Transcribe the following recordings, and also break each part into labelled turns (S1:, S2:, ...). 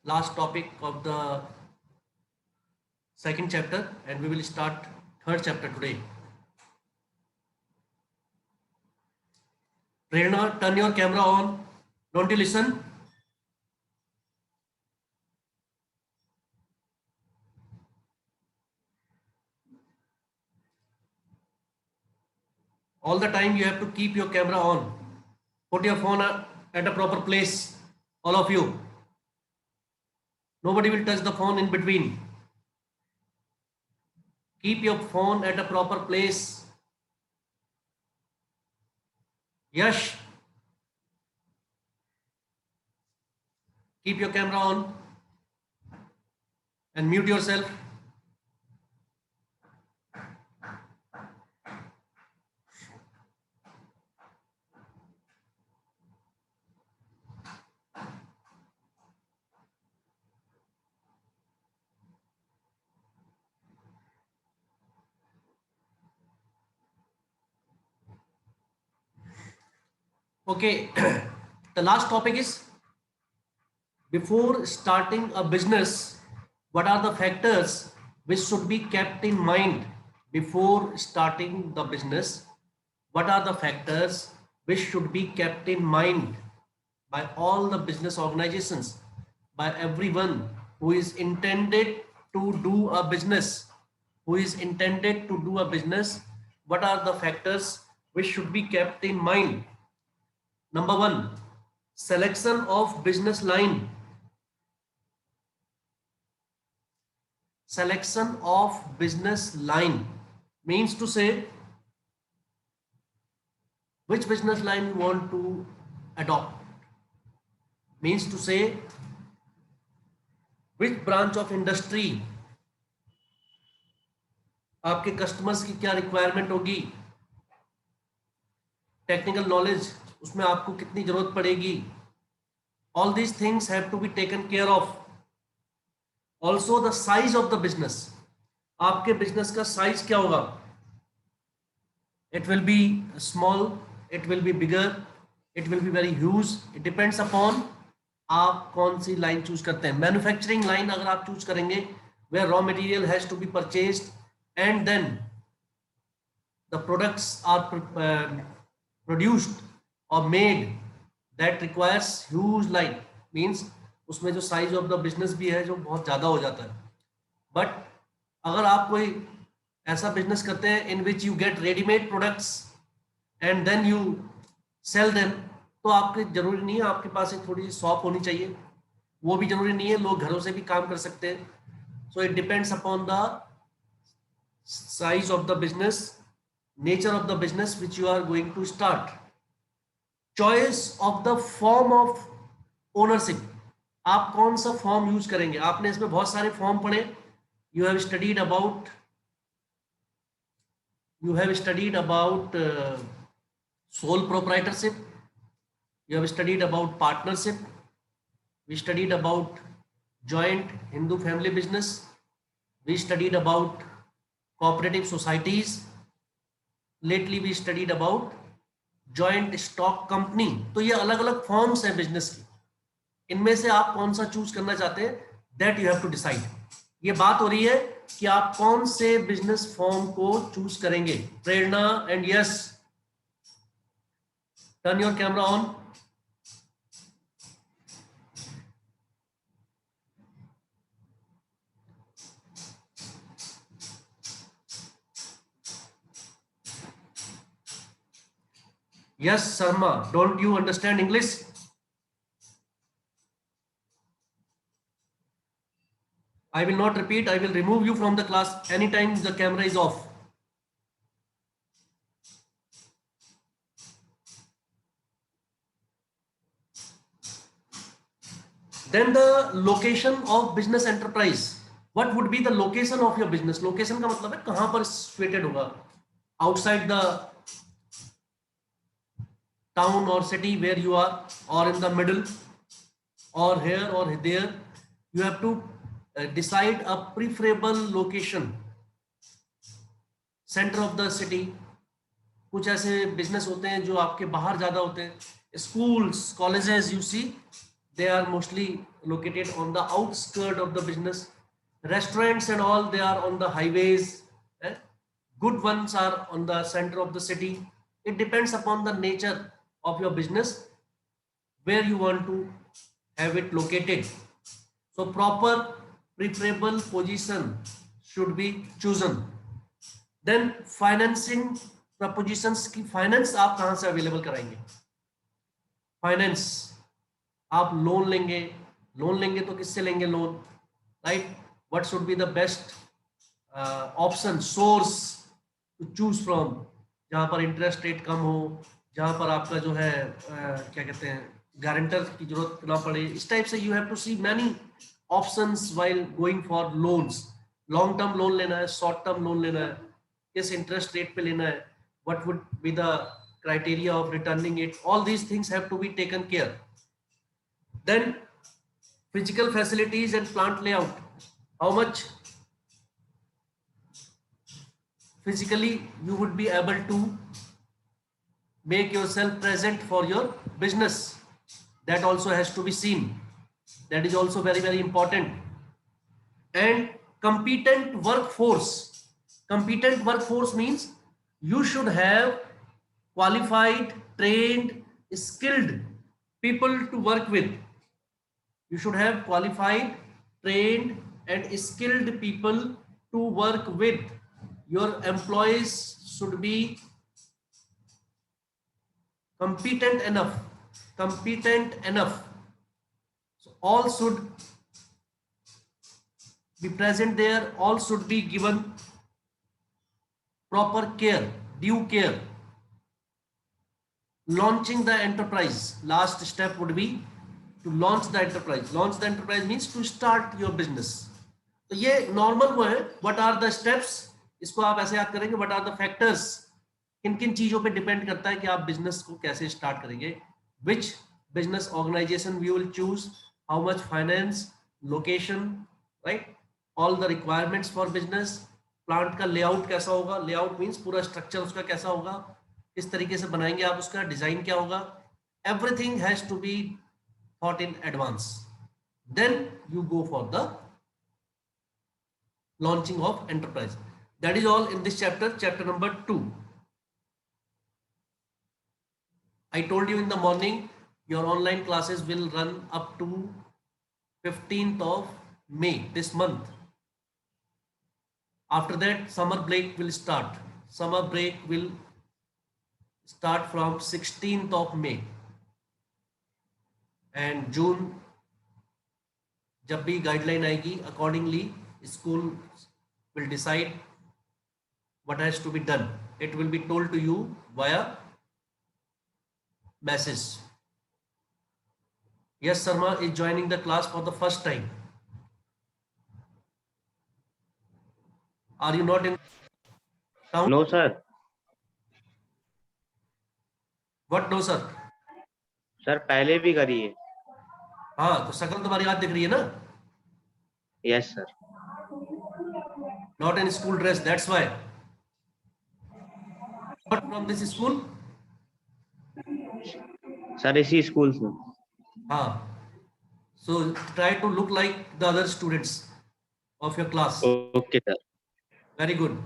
S1: last topic of the second chapter, and we will start third chapter today. Prerna, turn your camera on. Don't you listen? All the time you have to keep your camera on. Put your phone at a proper place. All of you. Nobody will touch the phone in between. Keep your phone at a proper place. Yash, keep your camera on and mute yourself. Okay, the last topic is before starting a business, what are the factors which should be kept in mind before starting the business? What are the factors which should be kept in mind by all the business organizations, by everyone who is intended to do a business, who is intended to do a business? What are the factors which should be kept in mind? Number one, selection of business line. Selection of business line means to say which business line you want to adopt, means to say which branch of industry आपके customers की क्या requirement होगी, technical knowledge उसमें आपको कितनी जरूरत पड़ेगी. All these things have to be taken care of. Also the size of the business, आपके बिजनेस का साइज क्या होगा. It will be small, it will be bigger, it will be very huge. It depends upon आप कौन सी line choose करते हैं. Manufacturing line अगर आप चूज करेंगे where raw material has to be purchased and then the products are produced or made, that requires huge line, means उसमें जो size of the business भी है जो बहुत ज़्यादा हो जाता है. बट अगर आप कोई ऐसा बिजनेस करते हैं in which you get readymade products and then you sell them, तो आपके जरूरी नहीं है आपके पास एक थोड़ी सी शॉप होनी चाहिए, वो भी जरूरी नहीं है, लोग घरों से भी काम कर सकते हैं. So it depends upon the size of the business, nature of the business which you are going to start. Choice of the form of ownership, आप कौन सा फॉर्म यूज करेंगे. आपने इसमें बहुत सारे फॉर्म पढ़े. You have studied about sole proprietorship, you have studied about partnership, we studied about joint Hindu family business, we studied about cooperative societies, lately we studied about joint stock company. तो ये अलग अलग forms हैं business की. इनमें से आप कौन सा चूज करना चाहते हैं, that you have to decide. ये बात हो रही है कि आप कौन से बिजनेस फॉर्म को चूज करेंगे. Prerna and yes, turn your camera on. Yes, Sarma, don't you understand English? I will not repeat, I will remove you from the class anytime the camera is off. Then the location of business enterprise. What would be the location of your business? Location का मतलब है कहां पर situated होगा. Outside the town or city where you are, or in the middle, or here or there. You have to decide a preferable location. Center of the city. कुछ ऐसे business होते हैं जो आपके बाहर ज्यादा होते हैं. Schools, colleges, you see, they are mostly located on the outskirt of the business. Restaurants and all, they are on the highways. eh? Good ones are on the center of the city. It depends upon the nature of your business, where you want to have it located. So proper preferable position should be chosen. Then financing propositions की finance आप कहाँ से available कराएंगे? Finance आप loan लेंगे तो किससे लेंगे loan, right? What should be the best option source to choose from, जहां पर इंटरेस्ट रेट कम हो, जहां पर आपका जो है क्या कहते हैं गारंटर की जरूरत ना पड़े. इस टाइप से you have to see many options while going for loans. Long term loan लेना है, शॉर्ट टर्म लोन लेना है, किस इंटरेस्ट रेट पे लेना है, what would be the criteria of returning it, all these things have to be taken care. Then physical facilities and plant layout, how much physically you would be able to make yourself present for your business, that also has to be seen. That is also very, very important. And competent workforce means you should have qualified, trained, skilled people to work with. You should have qualified, trained and skilled people to work with. Your employees should be competent enough. So all should be present there, all should be given proper care, due care. Launching the enterprise, last step would be to launch the enterprise. Launch the enterprise means to start your business. तो ये normal वो है. What are the steps, इसको आप ऐसे याद करेंगे. What are the factors, किन किन चीजों पे डिपेंड करता है कि आप बिजनेस को कैसे स्टार्ट करेंगे. Which business organisation we will choose, how much finance, location, right, all the requirements for business. Plant का लेआउट कैसा होगा, लेआउट मीन्स पूरा स्ट्रक्चर उसका कैसा होगा, किस तरीके से बनाएंगे आप, उसका डिजाइन क्या होगा. Everything has to be thought in advance. Then you go for the launching of enterprise. That is all in this chapter number 2. I told you in the morning your online classes will run up to 15th of May this month. After that summer break will start. Summer break will start from 16th of May, and June जब भी guideline आएगी accordingly school will decide what has to be done. It will be told to you via message. Yes, Sarma is joining the class for the first time. Are you not in town?
S2: No sir.
S1: What no sir?
S2: Sir पहले भी करी है.
S1: हाँ, तो शक्ल तुम्हारी याद दिख रही है ना.
S2: Yes sir.
S1: Not in school dress, that's why. Not from this school.
S2: Sir इसी स्कूल से.
S1: हाँ, so try to look like the other students of your class.
S2: Okay sir.
S1: Very good.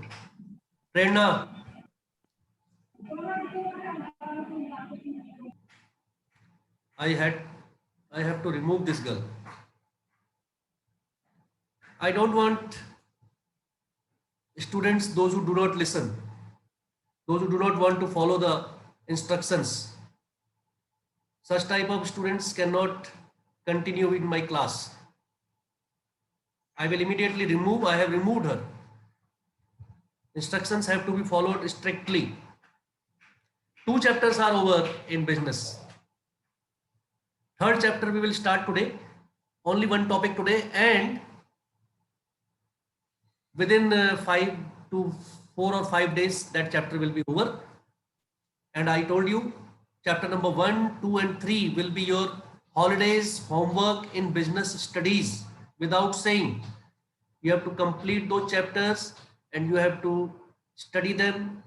S1: Prerna, I have to remove this girl. I don't want students, those who do not listen, those who do not want to follow the instructions. Such type of students cannot continue in my class. I will immediately remove. I have removed her. Instructions have to be followed strictly. 2 chapters are over in business. 3rd chapter we will start today. Only one topic today, and within 5 to 4 or 5 days that chapter will be over. And I told you chapter number 1, 2 and 3 will be your holidays homework in business studies. Without saying, you have to complete those chapters and you have to study them,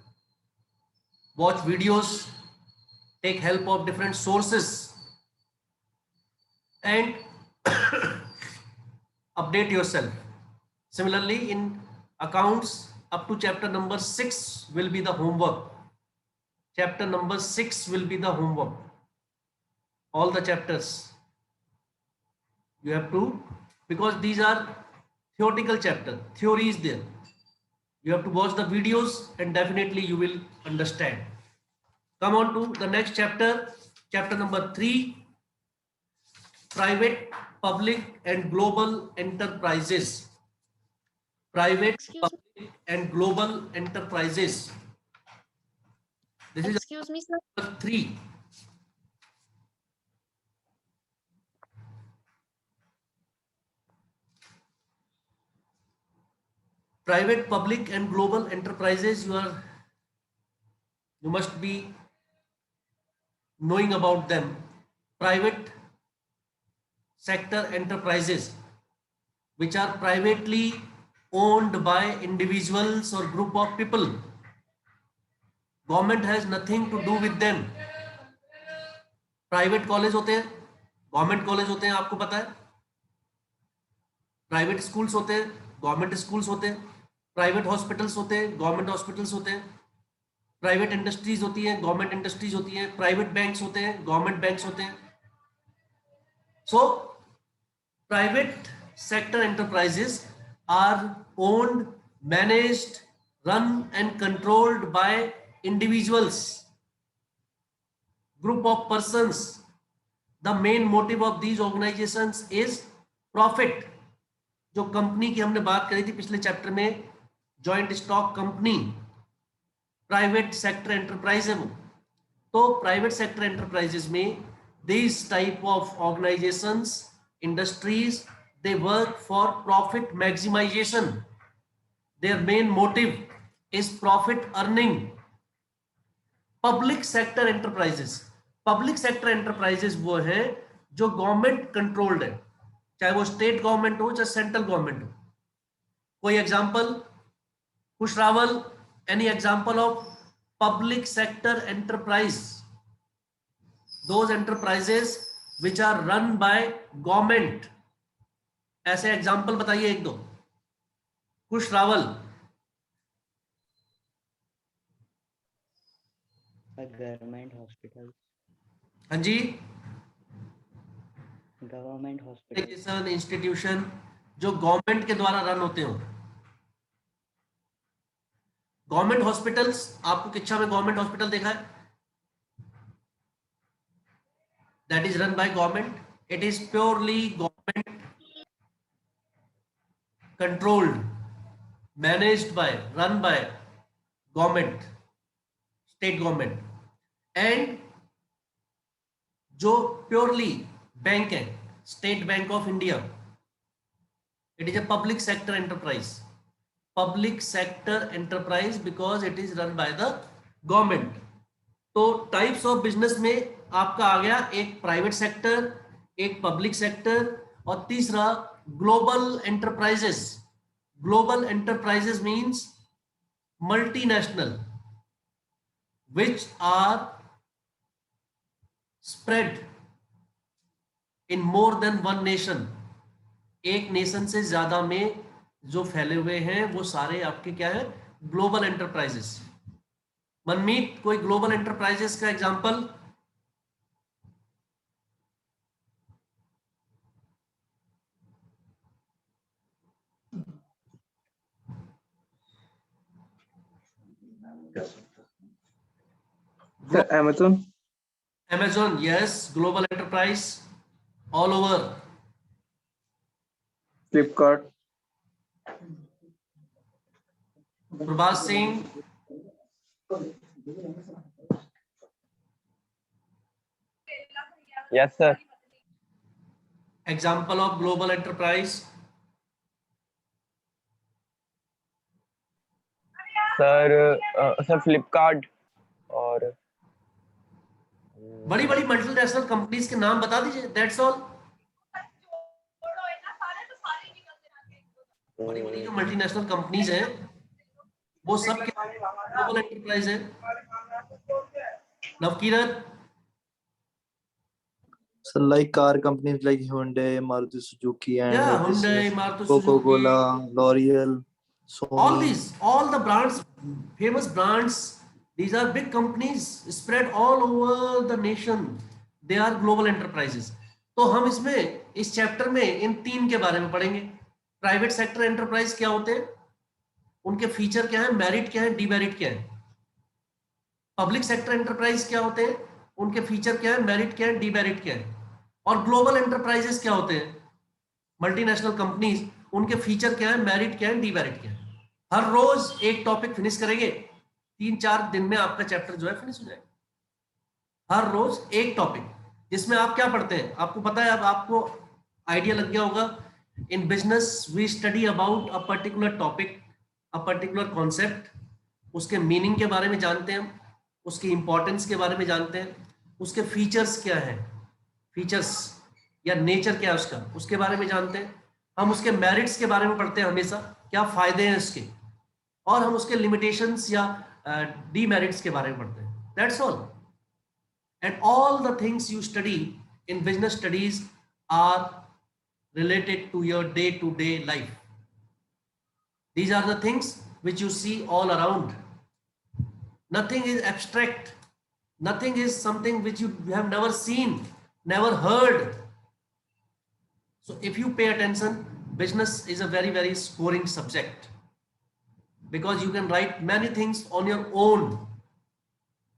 S1: watch videos, take help of different sources. and update yourself. Similarly, in accounts, up to chapter number 6 will be the homework. Chapter number 6 will be the homework. All the chapters you have to, because these are theoretical chapter, theory is there. You have to watch the videos and definitely you will understand. Come on to the next chapter, chapter number 3, private, public and global enterprises. Private,
S3: Excuse
S1: public and global enterprises. This is
S3: excuse me, sir.
S1: number 3. Private, public and global enterprises, you must be knowing about them. Private sector enterprises, which are privately owned by individuals or group of people. Government has nothing to do with them. Private college होते हैं, government college होते हैं, आपको पता है. Private schools होते हैं, government schools होते हैं. प्राइवेट हॉस्पिटल्स होते हैं, गवर्नमेंट हॉस्पिटल्स होते हैं. प्राइवेट इंडस्ट्रीज होती हैं, गवर्नमेंट इंडस्ट्रीज होती हैं. प्राइवेट बैंक्स होते हैं, गवर्नमेंट बैंक्स होते हैं. So private sector enterprises are owned, managed, run and controlled by individuals, group of persons. The main motive of these organizations is profit. जो company की हमने बात करी थी पिछले चैप्टर में, joint stock company, private sector enterprise है वो. तो प्राइवेट सेक्टर एंटरप्राइजेस में these type of organizations, industries, they work for profit maximization. Their main motive is profit earning. Public sector enterprises, public sector enterprises वो है जो government controlled है, चाहे वो स्टेट गवर्नमेंट हो चाहे सेंट्रल गवर्नमेंट हो. कोई example, Kush Rawal, any example of public sector enterprise? Those enterprises which are run by government. ऐसे एग्जाम्पल बताइए एक दो. कुश रावल.
S4: Government hospital.
S1: हाँ जी.
S4: गवर्नमेंट हॉस्पिटल,
S1: इंस्टीट्यूशन जो गवर्नमेंट के द्वारा रन होते हो. गवर्नमेंट हॉस्पिटल्स, आपको किच्छा में गवर्नमेंट हॉस्पिटल देखा है? That is run by government. It is purely government controlled, managed by, run by government, state government. And जो purely बैंक है, State Bank of India, it is a public sector enterprise. Public sector enterprise because it is run by the government. तो types of business में आपका आ गया एक private sector, एक public sector और तीसरा global enterprises. Global enterprises means multinational which are spread in more than one nation. एक नेशन से ज्यादा में जो फैले हुए हैं वो सारे आपके क्या है? Global enterprises. मनमीत, कोई ग्लोबल एंटरप्राइजेस का example?
S5: Amazon.
S1: Amazon, yes, global enterprise all over.
S5: Flipkart.
S1: Prabhas Singh,
S5: Yes, sir.
S1: example of global enterprise.
S5: Sir Flipkart और
S1: बड़ी बड़ी मल्टीनेशनल कंपनीज के नाम बता दीजिए. That's all. बड़ी बड़ी जो मल्टीनेशनल कंपनीज हैं वो सब ग्लोबल एंटरप्राइज है. नवकीरत,
S3: So like car companies like Hyundai, Maruti Suzuki, and
S1: Yeah,
S3: this
S1: Hyundai, Maruti Suzuki,
S3: Coca-Cola, L'Oreal, Sony.
S1: all the brands, famous brands, these are big companies spread all over the nation. They are global enterprises. तो हम इसमें इस chapter में इन तीन के बारे में पढ़ेंगे. प्राइवेट सेक्टर एंटरप्राइज क्या होते हैं, उनके फीचर क्या है, मेरिट क्या है, डीमेरिट क्या है. पब्लिक सेक्टर एंटरप्राइज क्या होते हैं, उनके फीचर क्या है, मेरिट क्या है, डीमेरिट क्या है. और ग्लोबल एंटरप्राइजेस क्या होते हैं, मल्टीनेशनल कंपनीज, उनके फीचर क्या है, मेरिट क्या है, डीमेरिट क्या है. हर रोज एक टॉपिक फिनिश करेंगे, 3-4 दिन में आपका चैप्टर जो है फिनिश हो जाएगा. हर रोज एक टॉपिक, जिसमें आप क्या पढ़ते हैं आपको पता है. अब आपको आइडिया लग गया होगा. In business we study about a particular topic, a particular concept, उसके मीनिंग के बारे में जानते हैं, उसकी इंपॉर्टेंस के बारे में जानते हैं, उसके फीचर्स क्या है, फीचर्स या नेचर क्या है उसका, उसके बारे में जानते हैं. हम उसके मेरिट्स के बारे में पढ़ते हैं हमेशा, क्या फायदे हैं उसके, और हम उसके लिमिटेशंस या डीमेरिट्स के बारे में पढ़ते हैं. That's all. And all the things you study in business studies are related to your day-to-day life. These are the things which you see all around. Nothing is abstract. Nothing is something which you have never seen, never heard. So if you pay attention, business is a very, very scoring subject, because you can write many things on your own.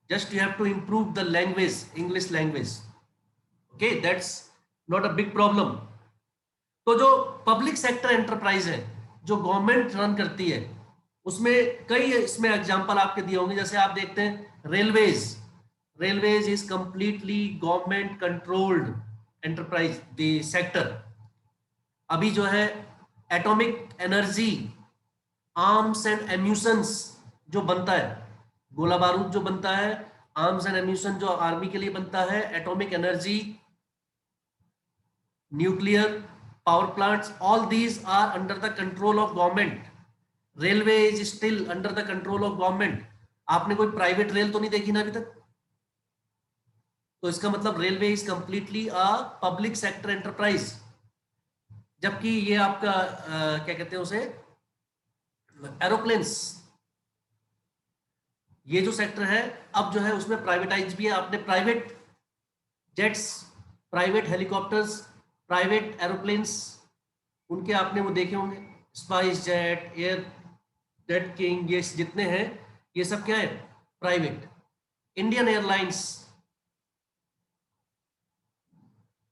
S1: Just you have to improve the language, English language. Okay, that's not a big problem. तो जो public sector enterprise है, जो government run करती है, उसमें कई इसमें example आपके दिए होंगे. जैसे आप देखते हैं railways is completely government controlled enterprise the sector. अभी जो है एटॉमिक एनर्जी, आर्म्स एंड एम्यूशंस जो बनता है, गोला बारूद जो बनता है, आर्म्स एंड एम्यूशन जो आर्मी के लिए बनता है, atomic energy, nuclear power plants, all these are under the control of government. Railway is still under the control of government. आपने कोई प्राइवेट रेल तो नहीं देखी ना अभी तक. तो इसका मतलब railway is completely a public sector enterprise. जबकि ये आपका क्या कहते हैं उसे, एरोप्लेन्स, ये जो सेक्टर है अब जो है उसमें प्राइवेटाइज भी है. आपने private jets, private helicopters, private aeroplanes, उनके आपने वो देखे होंगे, spice jet, air jet king, ये जितने हैं ये सब क्या है, private. Indian airlines,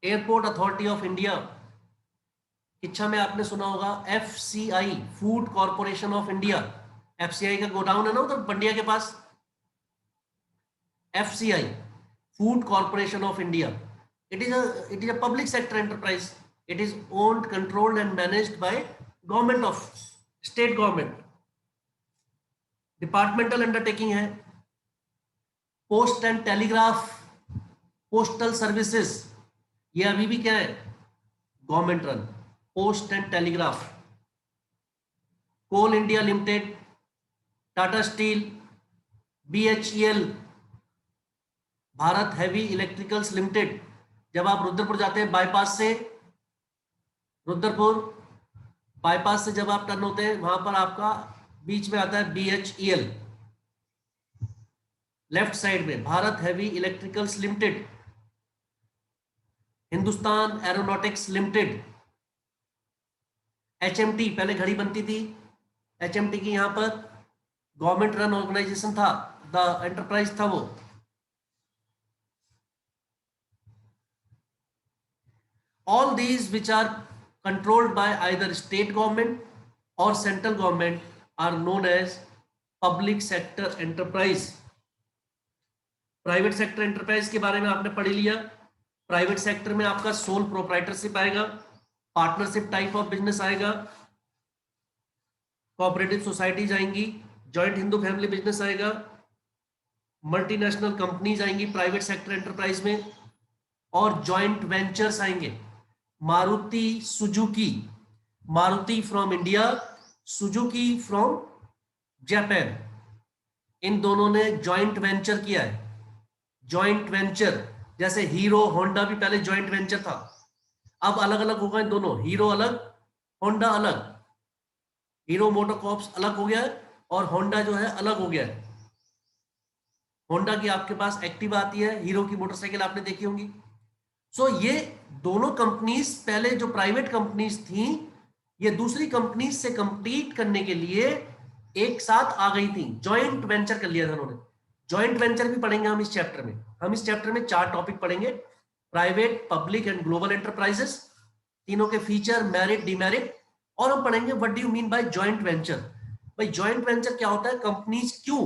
S1: airport authority of India, इच्छा में आपने सुना होगा FCI, food Corporation of India. FCI का गोडाउन है ना उधर बंडिया के पास. FCI, food Corporation of India. It is a public sector enterprise. It is owned, controlled and managed by government of state government. Departmental undertaking है. Post and telegraph, postal services, ये अभी भी क्या है, government run. Post and telegraph. Coal India Limited, Tata Steel, BHEL, Bharat Heavy Electricals Limited. जब आप रुद्रपुर जाते हैं बाईपास से, रुद्रपुर बाईपास से जब आप टर्न होते हैं, वहां पर आपका बीच में आता है BHEL, लेफ्ट साइड में Bharat Heavy Electricals limited. Hindustan aeronautics limited. HMT, पहले घड़ी बनती थी, HMT की यहां पर गवर्नमेंट रन ऑर्गेनाइजेशन था, द एंटरप्राइज था वो. All these which are controlled by either state government or central government are known as public sector enterprise. Private sector enterprise के बारे में आपने पढ़ लिया. प्राइवेट सेक्टर में आपका सोल प्रोप्राइटरशिप आएगा, पार्टनरशिप टाइप ऑफ बिजनेस आएगा, कोऑपरेटिव सोसाइटीज आएंगी, जॉइंट हिंदू फैमिली बिजनेस आएगा, मल्टीनेशनल कंपनीज आएंगी प्राइवेट सेक्टर एंटरप्राइज में, और जॉइंट वेंचर्स आएंगे. Maruti Suzuki, Maruti from India, Suzuki from Japan, इन दोनों ने जॉइंट वेंचर किया है. जॉइंट वेंचर जैसे हीरो होंडा भी पहले जॉइंट वेंचर था, अब अलग अलग हो गए दोनों, हीरो अलग होंडा अलग, हीरो मोटोकॉर्प्स अलग हो गया है और होंडा जो है अलग हो गया है। होंडा की आपके पास एक्टिवा आती है, हीरो की मोटरसाइकिल आपने देखी होंगी। सो ये दोनों कंपनीज पहले जो प्राइवेट कंपनीज थी, ये दूसरी कंपनीज से कंपीट करने के लिए एक साथ आ गई थी, जॉइंट वेंचर कर लिया था उन्होंने। जॉइंट वेंचर भी पढ़ेंगे हम इस चैप्टर में। हम इस चैप्टर में 4 टॉपिक पढ़ेंगे, private, public and global enterprises, तीनों के फीचर, मेरिट, डिमेरिट, और हम पढ़ेंगे what do you mean by joint venture. भाई जॉइंट वेंचर क्या होता है, कंपनीज क्यों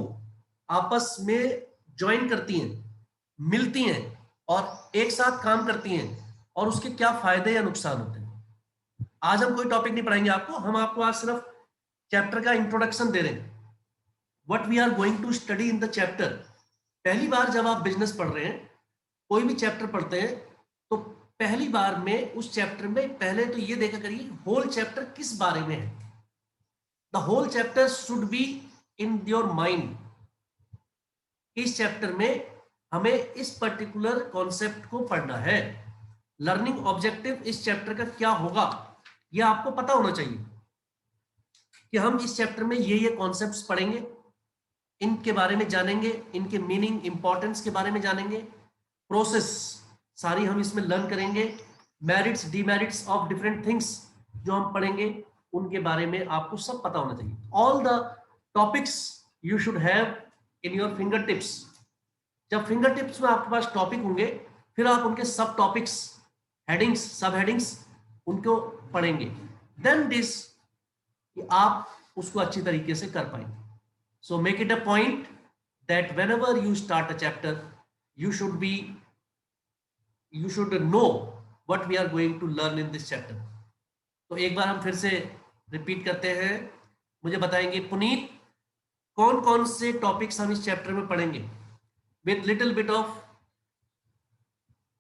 S1: आपस में ज्वाइन करती हैं, मिलती हैं और एक साथ काम करती हैं, और उसके क्या फायदे या नुकसान होते हैं। आज हम कोई टॉपिक नहीं पढ़ाएंगे आपको, हम आपको आज सिर्फ चैप्टर का इंट्रोडक्शन दे रहे हैं, what we are going to study in the chapter. पहली बार जब आप बिजनेस पढ़ रहे हैं, कोई भी चैप्टर पढ़ते हैं, तो पहली बार में उस चैप्टर में पहले तो ये देखा करिए होल चैप्टर किस बारे में है। The whole chapter should be in your mind. इस चैप्टर में हमें इस पर्टिकुलर कॉन्सेप्ट को पढ़ना है। लर्निंग ऑब्जेक्टिव इस चैप्टर का क्या होगा, यह आपको पता होना चाहिए कि हम इस चैप्टर में ये कॉन्सेप्ट्स पढ़ेंगे, इनके बारे में जानेंगे, इनके मीनिंग, इंपॉर्टेंस के बारे में जानेंगे, प्रोसेस सारी हम इसमें लर्न करेंगे, merits, demerits of different things जो हम पढ़ेंगे उनके बारे में आपको सब पता होना चाहिए। All the topics you should have in your finger tips. जब फिंगर टिप्स में आपके पास टॉपिक होंगे, फिर आप उनके सब टॉपिक्स, हेडिंग्स, सब हेडिंग्स उनको पढ़ेंगे, देन दिस कि आप उसको अच्छी तरीके से कर पाएंगे। So make it a point that whenever you start a chapter you should know what we are going to learn in this chapter। तो एक बार हम फिर से रिपीट करते हैं, मुझे बताएंगे पुनीत कौन कौन से टॉपिक्स हम इस चैप्टर में पढ़ेंगे with little bit of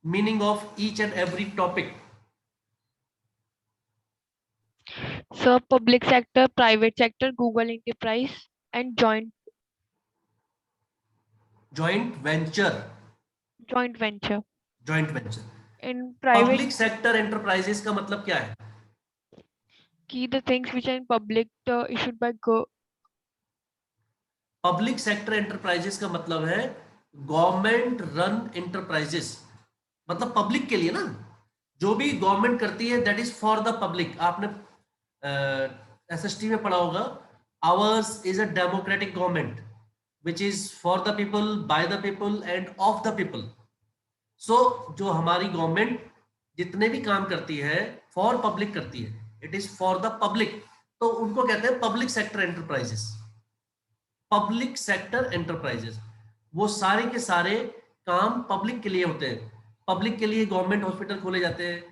S1: meaning of each and every topic.
S6: So public sector, private sector, Google enterprise and joint
S1: venture
S6: in private
S1: public sector enterprises का मतलब क्या है?
S6: key the things which are in public issued by
S1: public sector enterprises का मतलब है government run enterprises, मतलब public के लिए ना, जो भी गवर्नमेंट करती है that is for the public. आपने एसएसटी में पढ़ा होगा, ours is a democratic government which is for the people, by the people and of the people. So जो हमारी गवर्नमेंट जितने भी काम करती है फॉर पब्लिक करती है, it is for the public, तो उनको कहते हैं public sector enterprises. Public sector enterprises वो सारे के सारे काम पब्लिक के लिए होते हैं। पब्लिक के लिए गवर्नमेंट हॉस्पिटल खोले जाते हैं,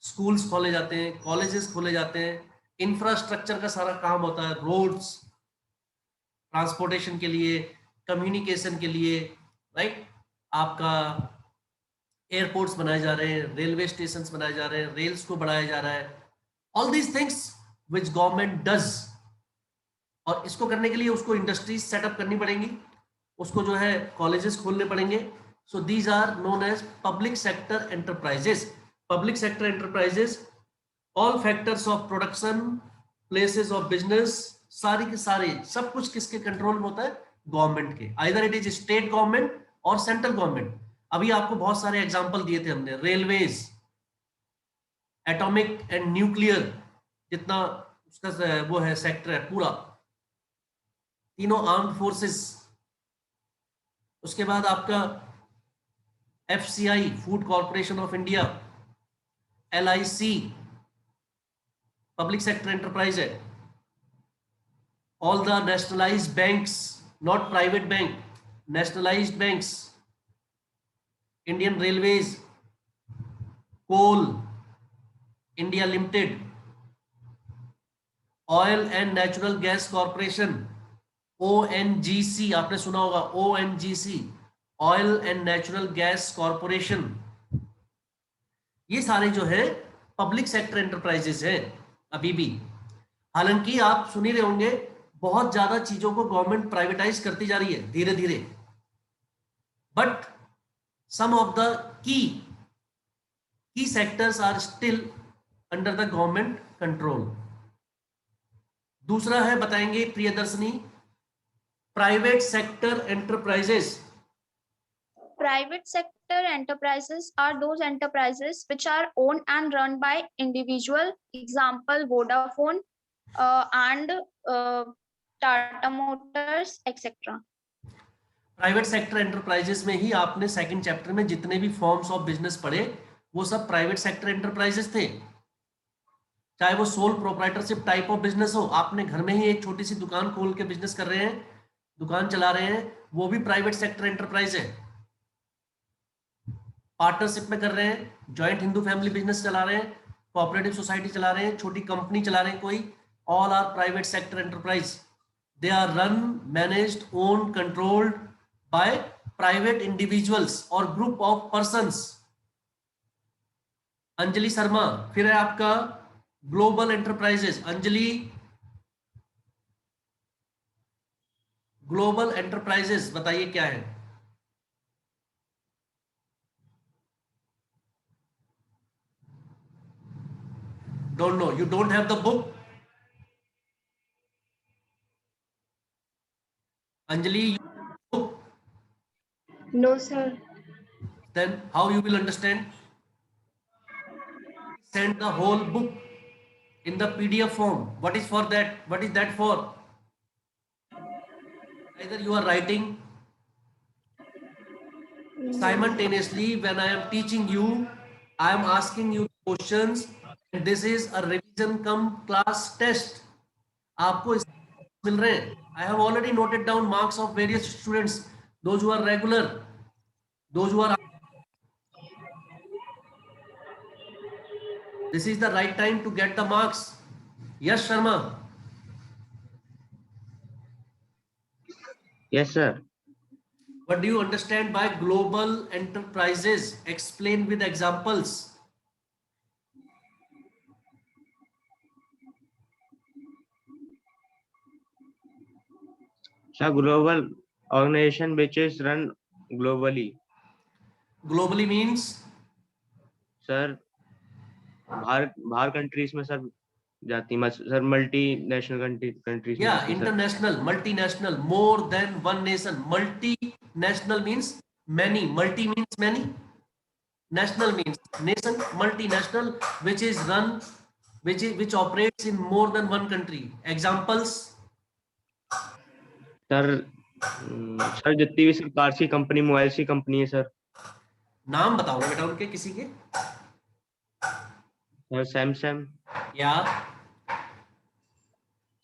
S1: स्कूल्स खोले जाते हैं, कॉलेजेस खोले जाते हैं, इंफ्रास्ट्रक्चर का सारा काम होता है, रोड्स, ट्रांसपोर्टेशन के लिए, कम्युनिकेशन के लिए, राइट। आपका एयरपोर्ट्स बनाए जा रहे हैं, रेलवे स्टेशंस बनाए जा रहे हैं, रेल्स को बढ़ाया जा रहा है, all these things which government does. और इसको करने के लिए उसको इंडस्ट्रीज सेटअप करनी पड़ेंगी, उसको जो है कॉलेजेस खोलने पड़ेंगे। So these are known as public sector enterprises. Public sector enterprises all factors of production, places of business, सारी के सारे सब कुछ किसके कंट्रोल में होता है? गवर्नमेंट के। Either it is state government और सेंट्रल गवर्नमेंट। अभी आपको बहुत सारे एग्जांपल दिए थे हमने, रेलवेज, एटॉमिक एंड न्यूक्लियर, जितना उसका वो है सेक्टर है पूरा, तीनों आर्म्ड फोर्सेस। उसके बाद आपका FCI, Food Corporation of India, LIC public sector enterprise है। All the nationalised banks, not private bank, nationalised banks, Indian Railways, Coal India Limited, Oil and Natural Gas Corporation, ONGC, आपने सुना होगा ONGC, Oil and Natural Gas Corporation. ये सारे जो है public sector enterprises है अभी भी। हालांकि आप सुन ही रहे होंगे बहुत ज्यादा चीजों को गवर्नमेंट प्राइवेटाइज करती जा रही है धीरे धीरे, but some of the key sectors are still under the government control. दूसरा है, बताएंगे Priyadarshini, private sector enterprises.
S7: Private sector enterprises are those enterprises which are owned and run by individual, example Vodafone and Tata Motors, etc.
S1: Private sector enterprises में ही आपने second chapter में जितने भी forms of business पढ़े वो सब प्राइवेट सेक्टर एंटरप्राइजेस थे. चाहे वो sole proprietorship type of business हो, आपने घर में ही एक छोटी सी दुकान खोल के बिजनेस कर रहे हैं, दुकान चला रहे हैं, वो भी प्राइवेट सेक्टर एंटरप्राइज है. पार्टनरशिप में कर रहे हैं, जॉइंट हिंदू फैमिली बिजनेस चला रहे हैं, कोऑपरेटिव सोसाइटी चला रहे हैं, छोटी कंपनी चला रहे हैं कोई, all are private sector enterprise. They are run, managed, owned, controlled by private individuals और group of persons. Anjali Sharma, फिर है आपका global enterprises. Anjali, global enterprises बताइए क्या है. Don't know. You don't have the book? Anjali, you have the book?
S7: No, sir.
S1: Then how you will understand? Send the whole book in the PDF form. What is for that? What is that for? Either you are writing simultaneously when I am teaching you, I am asking you questions. And this is a revision cum class test. आपको इस मिल रहे हैं. I have already noted down marks of various students, those who are regular, those who are. This is the right time to get the marks. Yes, Sharma.
S2: Yes, sir.
S1: What do you understand by global enterprises? Explain with examples.
S2: Sir, global organization which is run globally.
S1: Globally means?
S2: Sir बाहर countries में sir जाती, sir multinational countries.
S1: Yeah, international, multinational, more than one nation. Multinational means many. Multi means many. National means nation. Multinational, which is run, which operates in more than one country. Examples?
S2: Sir जितनी भी सरकार की company, mobile की company है sir.
S1: नाम बताओ ना बेटा उनके किसी के.
S2: Sir Samsung.
S1: या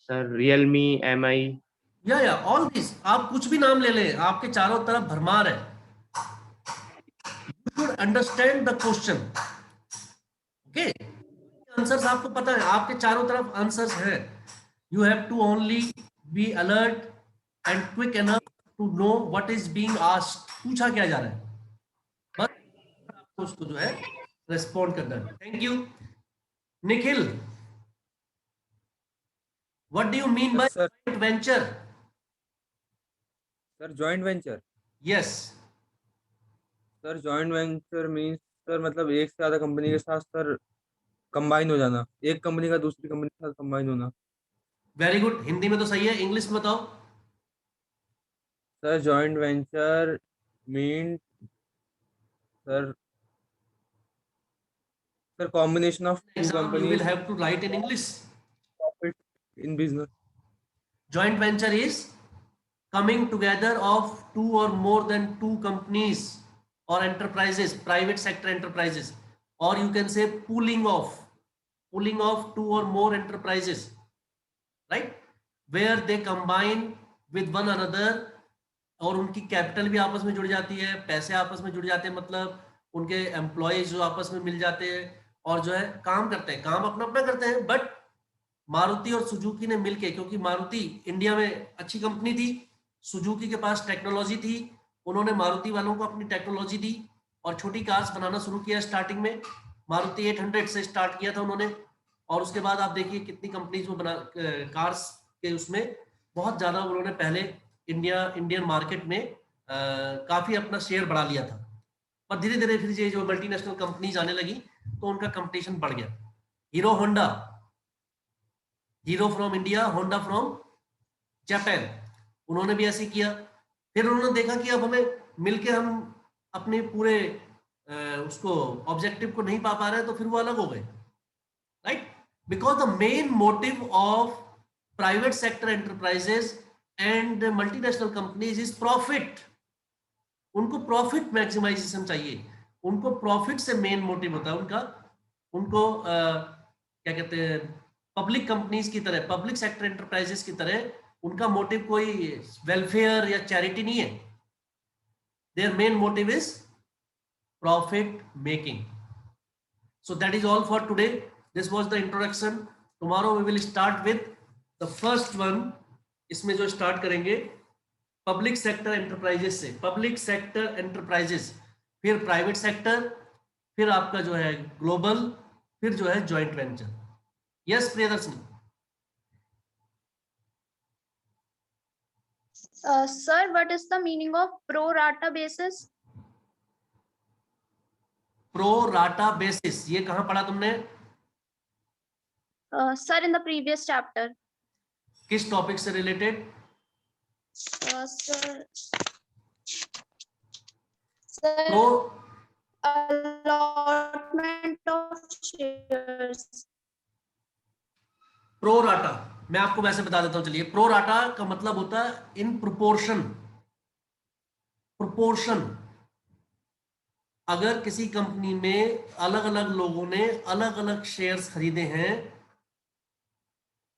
S2: सर रियलमी, MI.
S1: या ऑल दिस. आप कुछ भी नाम ले लें, आपके चारों तरफ भरमार है. You should understand the question. Okay? Answers आपको पता है, आपके चारों तरफ आंसर्स हैं. You have to only be alert and quick enough to know what is being asked. पूछा क्या जा रहा है, बस आपको उसको जो है रिस्पॉन्ड करना है. Thank you. Nikhil, what do you mean by
S8: Sir.
S1: joint venture?
S8: Sir joint venture.
S1: Yes.
S8: Sir joint venture means sir मतलब एक से ज्यादा कंपनी के साथ सर कंबाइन हो जाना, एक कंपनी का दूसरी कंपनी के साथ कंबाइन होना.
S1: Very good. हिंदी में तो सही है, इंग्लिश में बताओ.
S8: Sir joint venture mean sir combination of two
S1: Exam, you will
S8: companies
S1: have to write in English.
S8: Profit in business.
S1: Joint venture is coming together of two or more than two companies or enterprises, private sector enterprises, or you can say pooling of two or more enterprises, right? Where they combine with one another, और उनकी capital भी आपस में जुड़ जाती है, पैसे आपस में जुड़ जाते हैं, मतलब उनके एम्प्लॉयज जो आपस में मिल जाते हैं और जो है काम करते हैं, काम अपना अपना करते हैं. बट मारुति और सुजुकी ने मिलके, क्योंकि मारुति इंडिया में अच्छी कंपनी थी, सुजुकी के पास टेक्नोलॉजी थी, उन्होंने मारुति वालों को अपनी टेक्नोलॉजी दी और छोटी कार्स बनाना शुरू किया. स्टार्टिंग में मारुति 800 से स्टार्ट किया था उन्होंने, और उसके बाद आप देखिए कितनी कंपनीज में बना कार्स के, उसमें बहुत ज्यादा उन्होंने पहले इंडियन मार्केट में काफी अपना शेयर बढ़ा लिया था. पर धीरे धीरे फिर ये जो मल्टीनेशनल कंपनीज आने लगी तो उनका कंपटीशन बढ़ गया। Hero Honda, hero from India, Honda from Japan, उन्होंने भी ऐसे किया। फिर उन्होंने देखा कि अब हमें मिलके हम अपने पूरे उसको ऑब्जेक्टिव को नहीं पा रहे, तो फिर वो अलग हो गए, right? Because the main motive of private sector enterprises and multinational companies is profit. उनको प्रॉफिट मैक्सिमाइजेशन चाहिए, उनको प्रॉफिट से मेन मोटिव होता है उनका। उनको क्या कहते हैं, पब्लिक कंपनीज की तरह, पब्लिक सेक्टर एंटरप्राइजेस की तरह उनका मोटिव कोई वेलफेयर या चैरिटी नहीं है। Their main motive is profit making. So that is all for today. This was the introduction. Tomorrow we will start with the first one. इसमें जो स्टार्ट करेंगे पब्लिक सेक्टर एंटरप्राइजेस से, public sector enterprises, फिर private sector, फिर आपका जो है global, फिर जो है joint venture. Yes Priyadarshini.
S7: Sir, what is the meaning of pro rata basis?
S1: Pro rata basis, ये कहां पढ़ा तुमने?
S7: Sir, in the previous chapter.
S1: किस टॉपिक से related?
S7: Sir,
S1: pro
S7: allotment of shares.
S1: Pro rata मैं आपको वैसे बता देता हूं, चलिए। प्रो राटा का मतलब होता है इन प्रोपोर्शन। प्रोपोर्शन, अगर किसी कंपनी में अलग अलग लोगों ने अलग अलग शेयर्स खरीदे हैं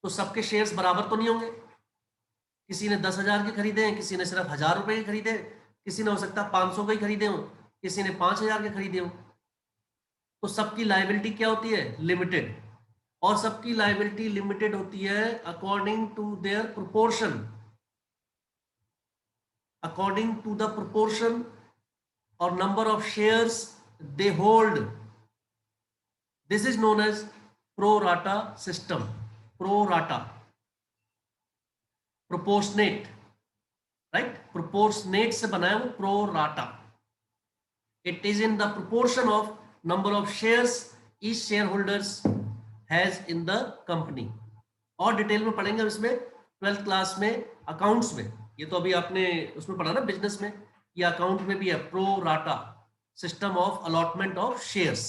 S1: तो सबके शेयर्स बराबर तो नहीं होंगे। किसी ने 10,000 के खरीदे हैं, किसी ने सिर्फ 1,000 रुपए के खरीदे, किसी ने हो सकता है 500 के ही खरीदे हो, किसी ने 5,000 के खरीदे हो। तो सबकी लायबिलिटी क्या होती है? लिमिटेड। और सबकी लायबिलिटी लिमिटेड होती है according to their proportion, according to the proportion or number of shares they hold. This is known as pro rata system. Pro rata, proportionate, right? Proportionate से बनाया वो pro rata. It is in the proportion of number of shares each shareholders has in the company. और detail में पढ़ेंगे इसमें 12th class में accounts में। ये तो अभी आपने उसमें पढ़ा ना बिजनेस में, ये अकाउंट में भी है pro rata system of allotment of shares.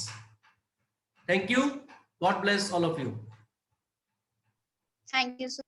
S1: Thank you, God bless all of you.
S7: Thank you, sir.